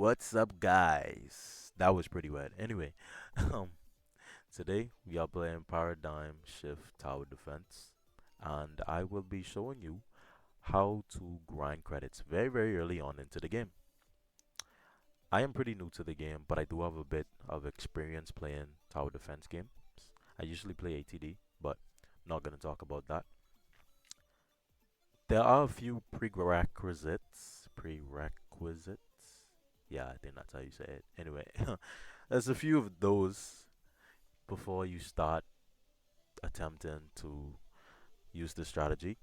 What's up, guys? That was pretty wet. Anyway, um, today we are playing Paradigm Shift Tower Defense, and I will be showing you how to grind credits very, very early on into the game. I am pretty new to the game, but I do have a bit of experience playing tower defense games. I usually play ATD, but not gonna talk about that. There are a few prerequisites. Yeah, I think that's how you say it. Anyway, there's a few of those before you start attempting to use the strategy.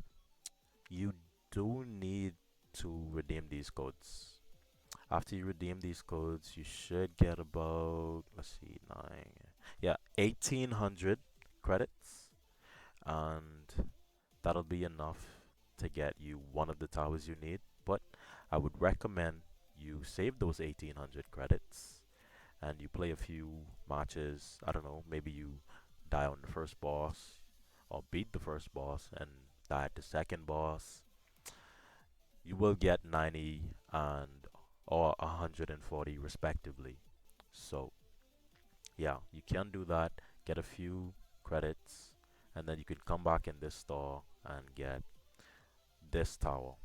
You do need to redeem these codes. After you redeem these codes, you should get about, let's see, yeah, 1800 credits, and that'll be enough to get you one of the towers you need. But I would recommend you save those 1800 credits and you play a few matches. I don't know, maybe you die on the first boss or beat the first boss and die at the second boss. You will get 90 and or 140 respectively. So yeah, you can do that, get a few credits, and then you can come back in this store and get this tower.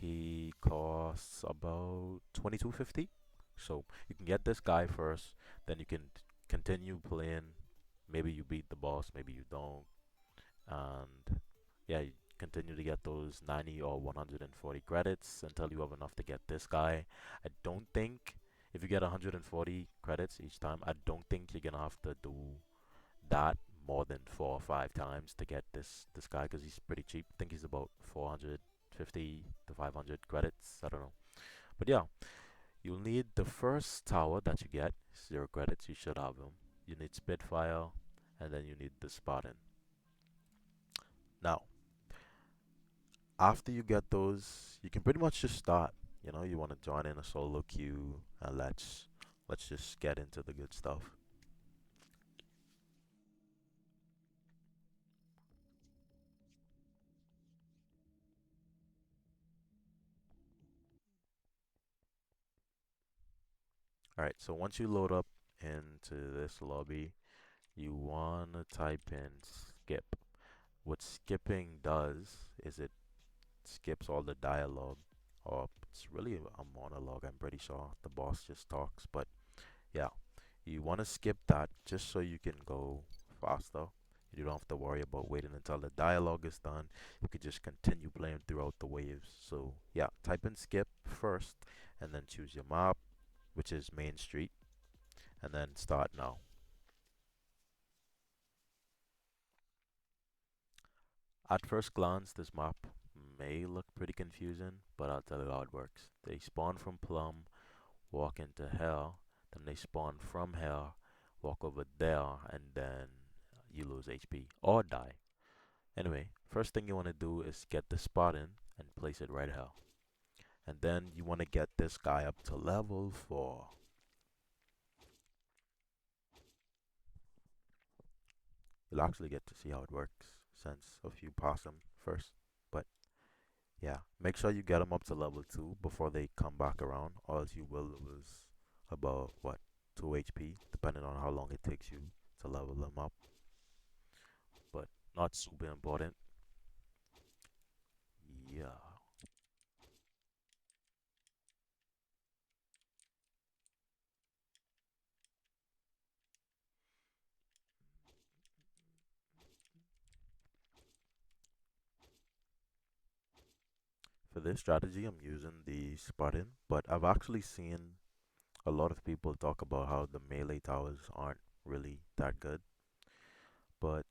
He costs about 2250. So you can get this guy first, then you can continue playing. Maybe you beat the boss, maybe you don't. And yeah, you continue to get those 90 or 140 credits until you have enough to get this guy. I don't think if you get 140 credits each time, I don't think you're gonna have to do that more than 4 or 5 times to get this guy because he's pretty cheap. I think he's about 450 to 500 credits. I don't know, but yeah, you'll need the first tower that you get 0 credits. You should have them. You need Spitfire, and then you need the Spartan. Now, after you get those, you can pretty much just start. You want to join in a solo queue, and let's just get into the good stuff. All right, so once you load up into this lobby, you want to type in skip. What skipping does is it skips all the dialogue, or it's really a monologue. I'm pretty sure the boss just talks, but yeah, you want to skip that just so you can go faster. You don't have to worry about waiting until the dialogue is done. You could just continue playing throughout the waves. So yeah, type in skip first, and then choose your map, which is Main Street, and then start now. At first glance, this map may look pretty confusing, but I'll tell you how it works. They spawn from Plum, walk into Hell, then they spawn from Hell, walk over there, and then you lose HP or die. Anyway, first thing you want to do is get the spot in and place it right here. And then you want to get this guy up to level 4. You'll actually get to see how it works since a few pass him first. But yeah, make sure you get them up to level 2 before they come back around, or else you will lose about, what, 2 HP, depending on how long it takes you to level them up. But not super important. Yeah. For this strategy, I'm using the Spartan, but I've actually seen a lot of people talk about how the melee towers aren't really that good. But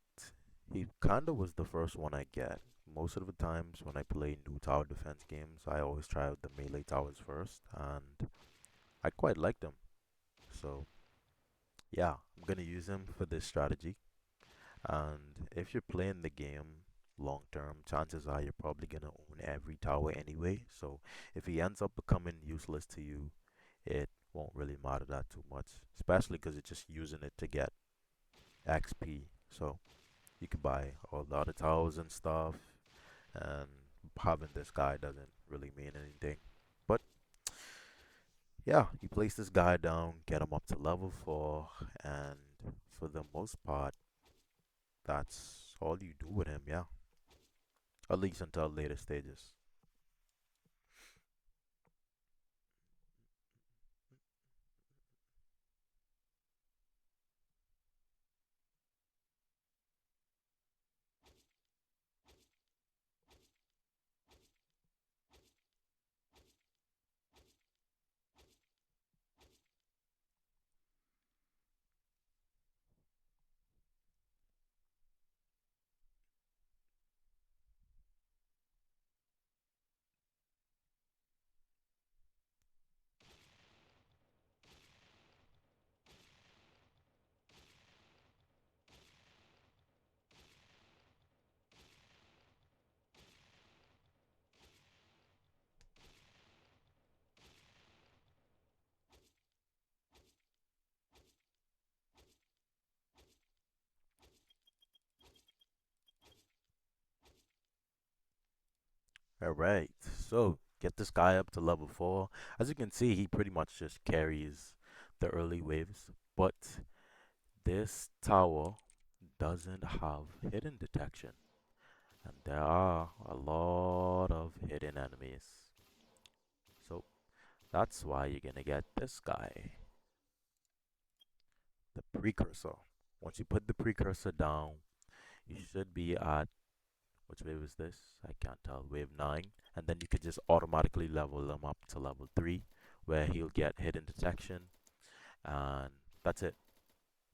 he kinda was the first one I get. Most of the times when I play new tower defense games, I always try out the melee towers first, and I quite like them. So yeah, I'm gonna use him for this strategy. And if you're playing the game long term, chances are you're probably gonna own every tower anyway. So if he ends up becoming useless to you, it won't really matter that too much, especially because you're just using it to get XP. So you can buy all the other towers and stuff, and having this guy doesn't really mean anything. But yeah, you place this guy down, get him up to level 4, and for the most part, that's all you do with him, yeah. At least until later stages. Alright, so get this guy up to level 4. As you can see, he pretty much just carries the early waves, but this tower doesn't have hidden detection, and there are a lot of hidden enemies. So that's why you're gonna get this guy, the precursor. Once you put the precursor down, you should be at, which wave is this? I can't tell. Wave 9. And then you can just automatically level him up to level 3, where he'll get hidden detection. And that's it.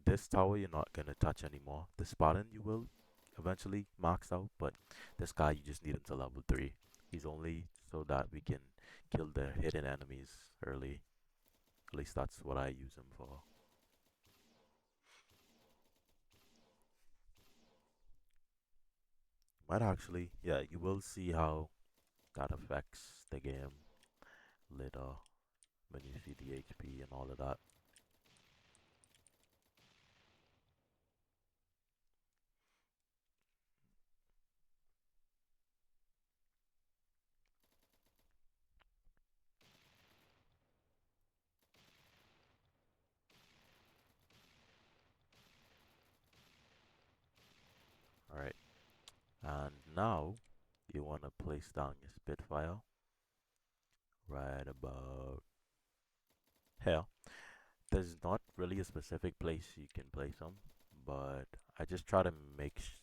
This tower you're not going to touch anymore. The Spartan you will eventually max out, but this guy you just need him to level 3. He's only so that we can kill the hidden enemies early. At least that's what I use him for. Might actually, yeah, you will see how that affects the game later when you see the HP and all of that. Alright, and now you want to place down your Spitfire right about here. There's not really a specific place you can place him, but I just try to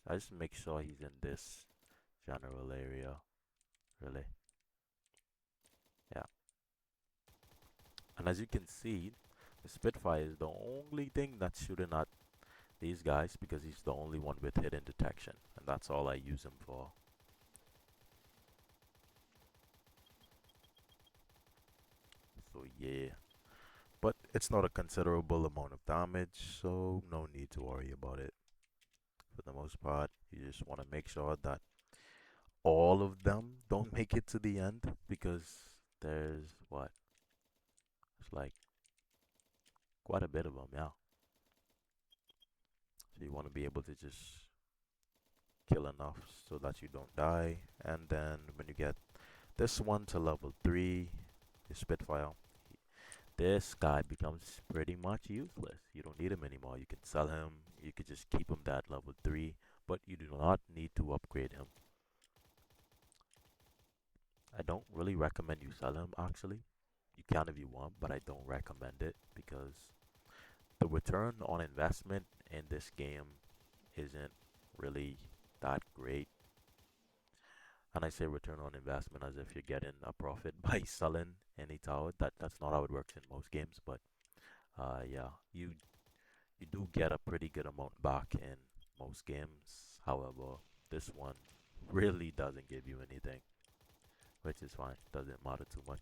I just make sure he's in this general area, really. Yeah, and as you can see, the Spitfire is the only thing that's shooting at these guys because he's the only one with hidden detection, and that's all I use him for. So yeah, but it's not a considerable amount of damage, so no need to worry about it. For the most part, you just want to make sure that all of them don't make it to the end because there's what? It's like quite a bit of them, yeah. So you want to be able to just kill enough so that you don't die. And then when you get this one to level 3, the Spitfire, this guy becomes pretty much useless. You don't need him anymore. You can sell him, you could just keep him that level 3, but you do not need to upgrade him. I don't really recommend you sell him actually. You can if you want, but I don't recommend it because the return on investment in this game isn't really that great. And I say return on investment as if you're getting a profit by selling any tower. That's not how it works in most games, but yeah, you do get a pretty good amount back in most games. However, this one really doesn't give you anything, which is fine. Doesn't matter too much.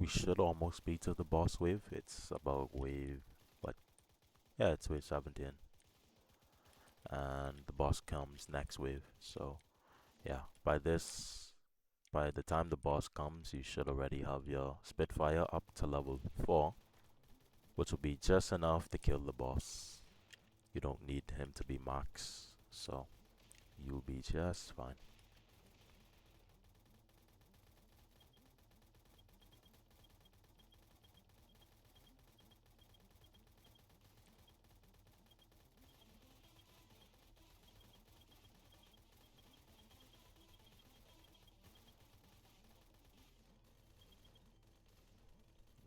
we should almost be to the boss wave. It's about wave, what? Yeah, it's wave 17. And the boss comes next wave. So, yeah, by the time the boss comes, you should already have your Spitfire up to level 4, which will be just enough to kill the boss. You don't need him to be max, so you'll be just fine.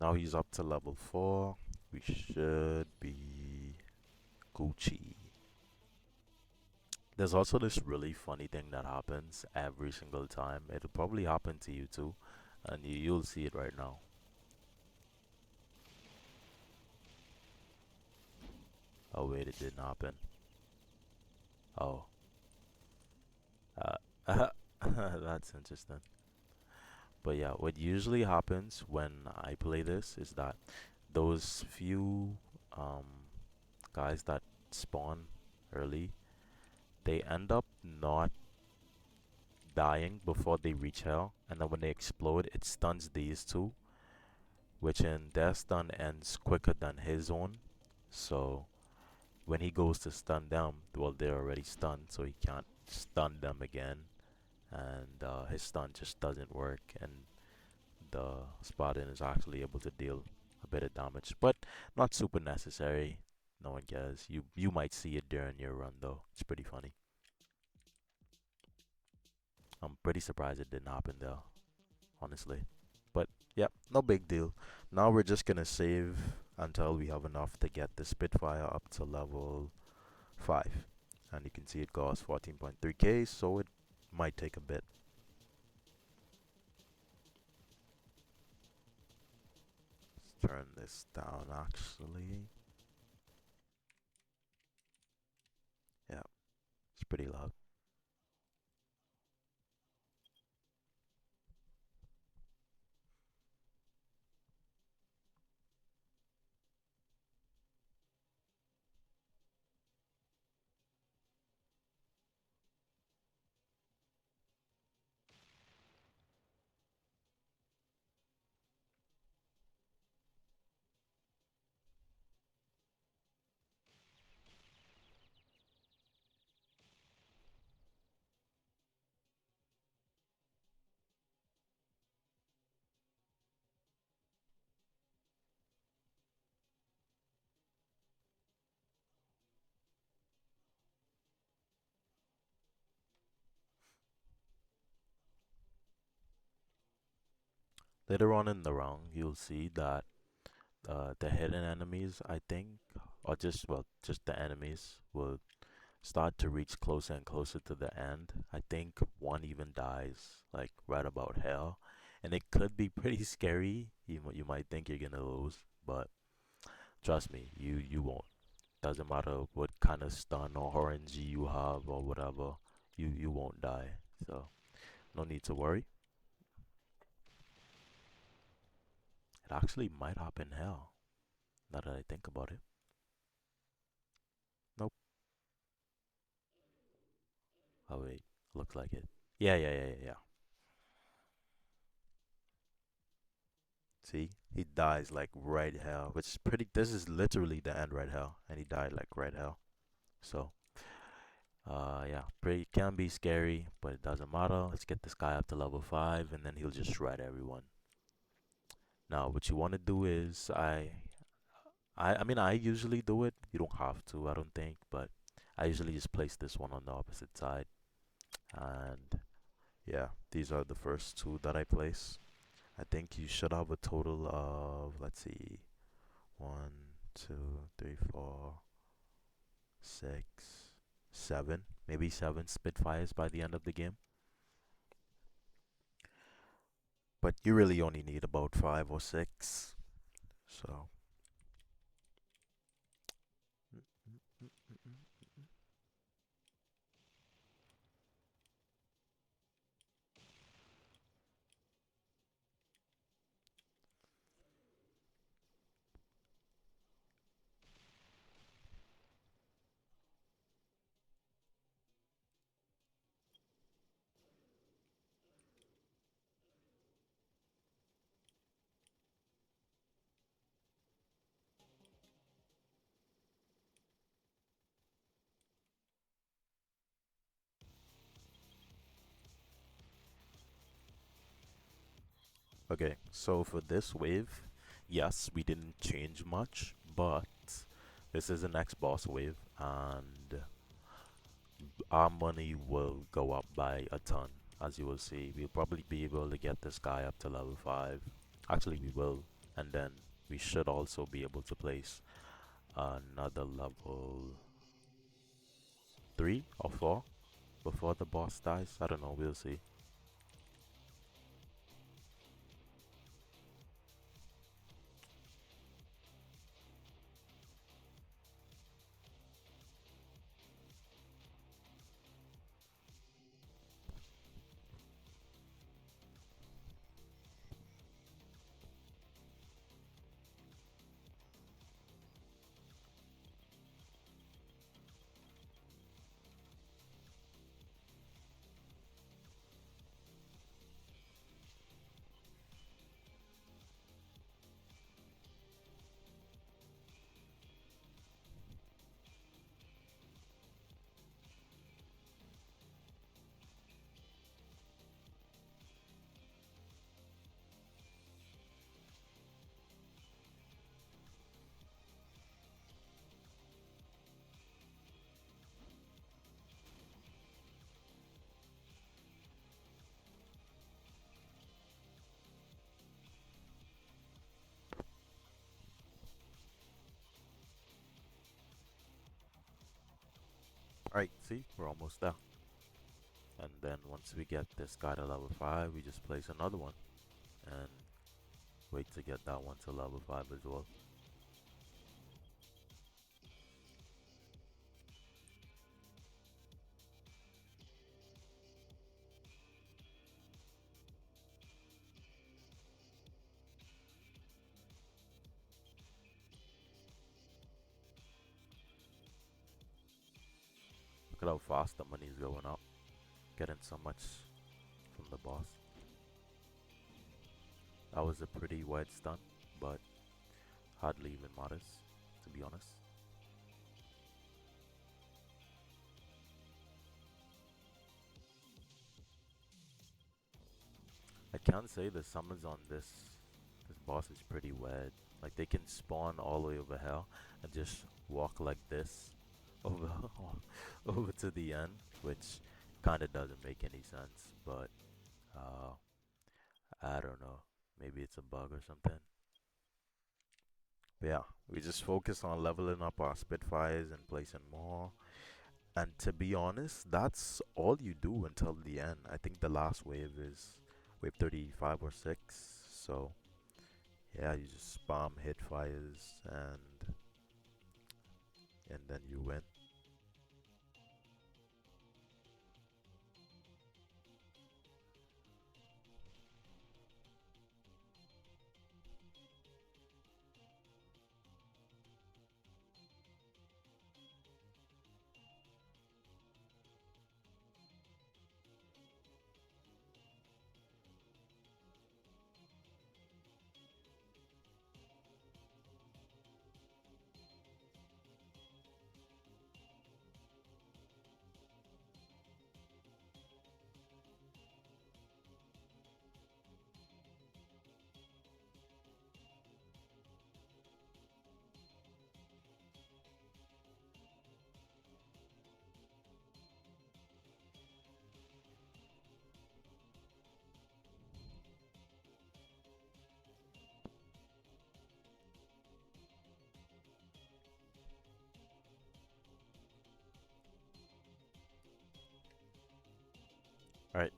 Now he's up to level 4. We should be Gucci. There's also this really funny thing that happens every single time. It'll probably happen to you too, and you'll see it right now. Oh wait, it didn't happen. Oh, uh, that's interesting. But yeah, what usually happens when I play this is that those few um, guys that spawn early, they end up not dying before they reach hell, and then when they explode, it stuns these two, which in their stun ends quicker than his own. So when he goes to stun them, well, they're already stunned, so he can't stun them again, and his stun just doesn't work, and the Spartan is actually able to deal a bit of damage, but not super necessary. No one cares. You might see it during your run though. It's pretty funny. I'm pretty surprised it didn't happen there, honestly. But yeah, no big deal. Now we're just gonna save until we have enough to get the Spitfire up to level 5. And you can see it costs 14.3k, so it might take a bit. Let's turn this down actually. Yeah, it's pretty loud. Later on in the round, you'll see that the hidden enemies, I think, or just, well, just the enemies will start to reach closer and closer to the end. I think one even dies like right about hell, and it could be pretty scary. You might think you're gonna lose, but trust me, you won't. Doesn't matter what kind of stun or RNG you have or whatever, you won't die. So no need to worry. It actually might happen hell. Now that I think about it. Nope. Oh wait, looks like it. Yeah. See, he dies like right hell, which is pretty. This is literally the end right hell, and he died like right hell. So, yeah, pretty can be scary, but it doesn't matter. Let's get this guy up to level 5, and then he'll just shred everyone. Now, what you want to do is, I mean, I usually do it. You don't have to, I don't think, but I usually just place this one on the opposite side, and yeah, these are the first two that I place. I think you should have a total of, let's see, one, two, three, four, six, seven, maybe 7 Spitfires by the end of the game. But you really only need about 5 or 6. So, Okay, so for this wave, yes, we didn't change much, but this is an X boss wave, and our money will go up by a ton. As you will see, we'll probably be able to get this guy up to level 5. Actually, we will, and then we should also be able to place another level 3 or 4 before the boss dies. I don't know, we'll see. Alright, see, we're almost there. And then once we get this guy to level 5, we just place another one and wait to get that one to level 5 as well. Look at how fast the money is going up. Getting so much from the boss. That was a pretty wide stunt, but hardly even matters, to be honest. I can say the summons on this boss is pretty weird. Like they can spawn all the way over here and just walk like this over over to the end, which kind of doesn't make any sense. But uh, I don't know. Maybe it's a bug or something. But yeah, we just focus on leveling up our Spitfires and placing more. And to be honest, that's all you do until the end. I think the last wave is wave 35 or 6. So yeah, you just spam hit fires and then you win. Alright,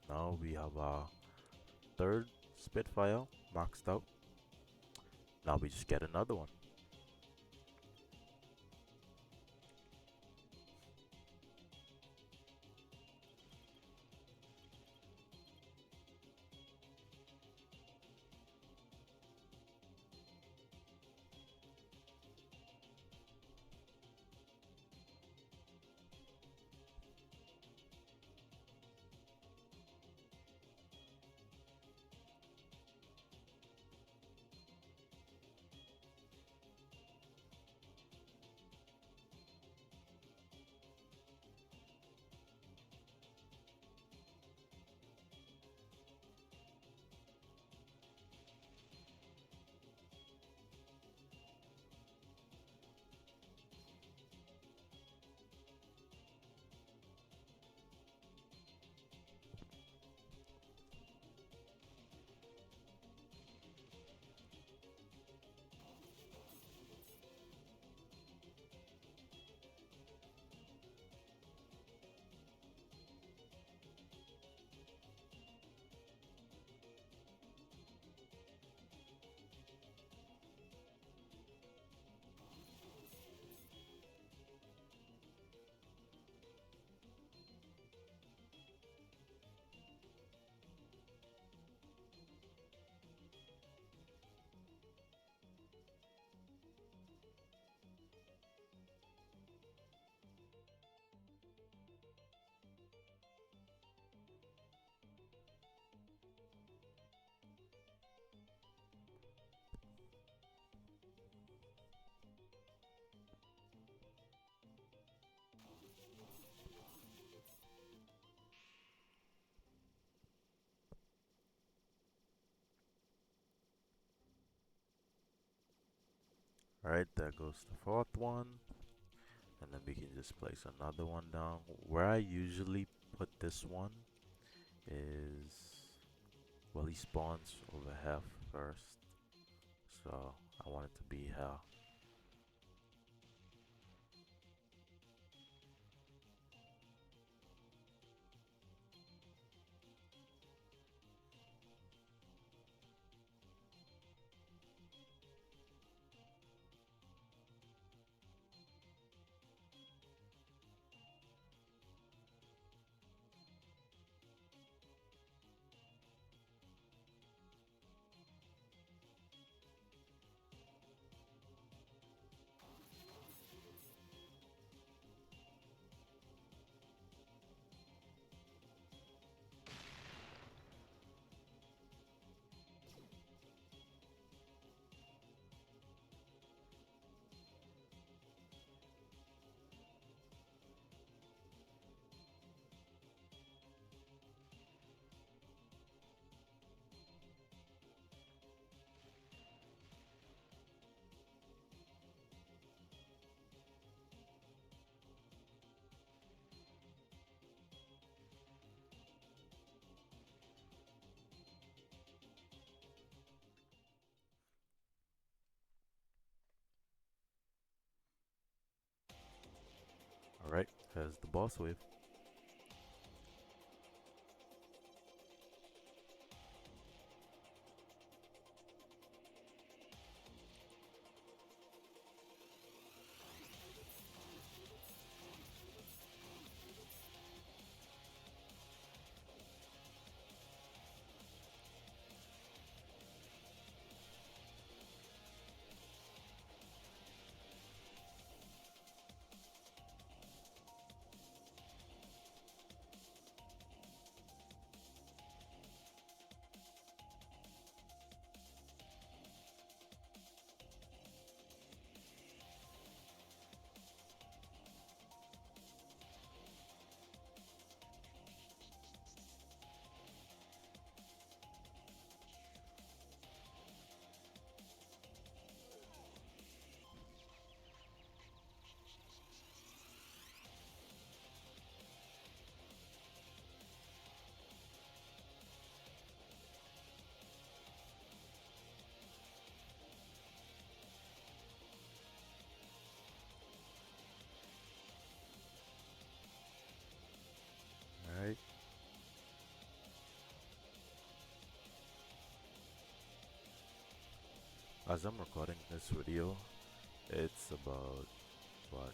now we have our third Spitfire maxed out. Now we just get another one. Alright, there goes the fourth one. And then we can just place another one down. Where I usually put this one is, well, he spawns over here first. So I want it to be here. Alright, here's the boss wave. Alright, as I'm recording this video, it's about what,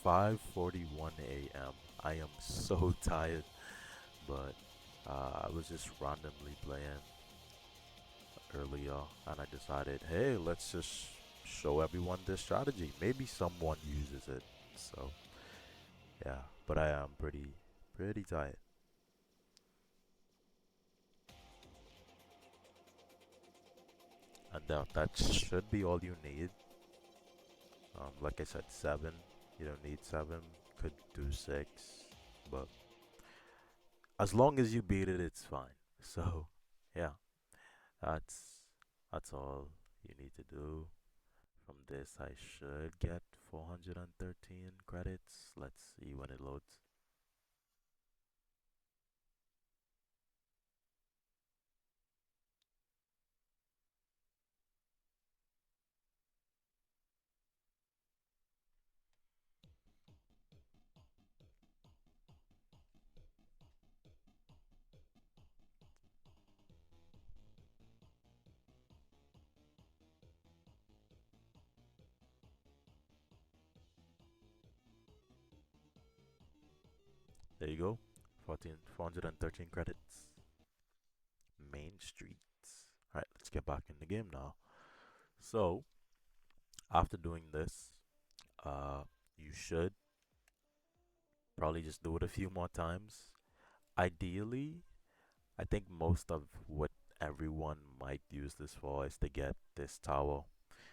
5:41 a.m. I am so tired, but I was just randomly playing earlier, and I decided, hey, let's just show everyone this strategy. Maybe someone uses it. So yeah, but I am pretty tired. And that should be all you need. Like I said, seven. You don't need seven. Could do six, but as long as you beat it, it's fine. So yeah, that's that's all you need to do. From this, I should get 413 credits. Let's see when it loads. There you go. 413 credits. Main streets. Alright, let's get back in the game now. So, after doing this, uh, you should probably just do it a few more times. Ideally, I think most of what everyone might use this for is to get this tower,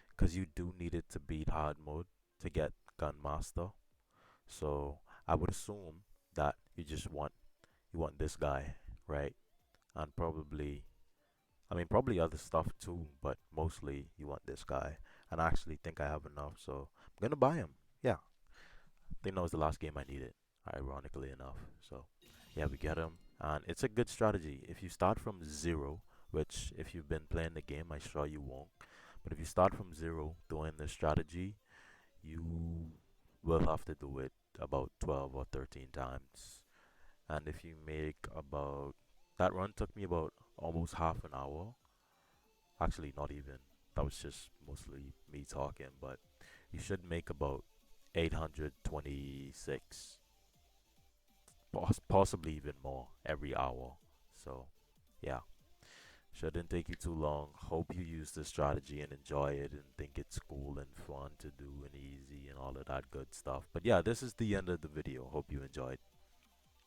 because you do need it to beat hard mode to get Gunmaster. So I would assume that you want this guy, right? And probably, I mean, probably other stuff too, but mostly you want this guy. and I actually think I have enough, so I'm gonna buy him. Yeah, I think that was the last game I needed, ironically enough. So yeah, we get him, and it's a good strategy. If you start from zero, which if you've been playing the game, I'm sure you won't. But if you start from zero doing this strategy, you will have to do it about 12 or 13 times. And if you make about that run took me about almost half an hour. Actually, not even. That was just mostly me talking, but you should make about 826, possibly even more every hour. So, yeah, shouldn't take you too long. Hope you use the strategy and enjoy it and think it's cool and fun to do and easy and all of that good stuff. But yeah, this is the end of the video. Hope you enjoyed.